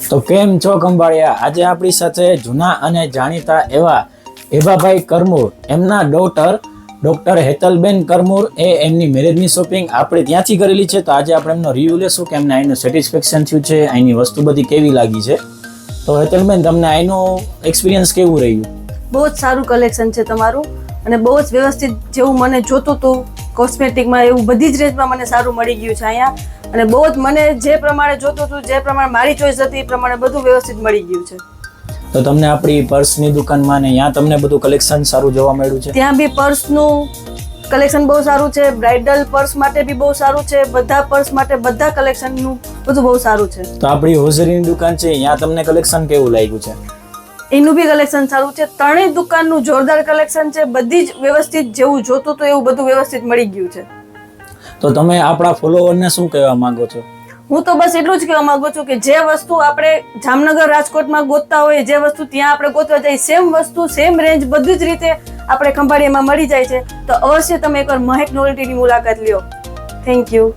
તો કેમ છો ખંભાળિયા? આજે આપણી સાથે જૂના અને જાણીતા એવા એભાભાઈ કરમૂર, એમના ડોક્ટર હેતલબેન કરમૂર એ એમની મેરેજની શોપિંગ આપણે ત્યાંથી કરેલી છે. તો આજે આપણે એમનો રિવ્યુ લેશું કે એમને અહીંનું સેટિસ્ફેક્શન થયું છે, અહીંની વસ્તુ બધી કેવી લાગી છે. તો હેતલબેન, તમને અહીંનું એક્સપિરિયન્સ કેવું રહ્યું? બહુ જ સારું કલેક્શન છે તમારું અને બહુ જ વ્યવસ્થિત, જેવું મને જોતું હતું કોસ્મેટિકમાં એવું બધી જ રેન્જમાં મને સારું મળી ગયું છે અહીંયા. અને બહુ જ મને જે પ્રમાણે જોતું હતું, જે પ્રમાણે મારી ચોઈસ હતી એ પ્રમાણે બધું વ્યવસ્થિત મળી ગયું છે. તો તમને આપણી પર્સની દુકાનમાં ને ત્યાં તમને બધું કલેક્શન સારું જોવા મળ્યું છે? ત્યાં બી પર્સનું કલેક્શન બહુ સારું છે, બ્રાઇડલ પર્સ માટે બી બહુ સારું છે, બધા પર્સ માટે બધા કલેક્શનનું બધું બહુ સારું છે. તો આપણી હોઝરીની દુકાન છે, ત્યાં તમને કલેક્શન કેવું લાગ્યું છે? એનું બી કલેક્શન સારું છે. ત્રણેય દુકાનનું જોરદાર કલેક્શન છે. બધી જ વ્યવસ્થિત, જેવું જોતું હતું એવું બધું વ્યવસ્થિત મળી ગયું છે. તો તમે આપણા ફોલોવરને શું કહેવા માંગો છો? હું તો બસ એટલું જ કહેવા માંગુ છું કે જે વસ્તુ આપણે જામનગર, રાજકોટમાં ગોતતા હોઈએ, જે વસ્તુ ત્યાં આપણે ગોતવા જઈએ, સેમ વસ્તુ, સેમ રેન્જ, બધી જ રીતે આપણે ખંભાળિયામાં મળી જાય છે. તો અવશ્ય તમે એકવાર મહેક નોવેલ્ટીની મુલાકાત લ્યો. Thank you.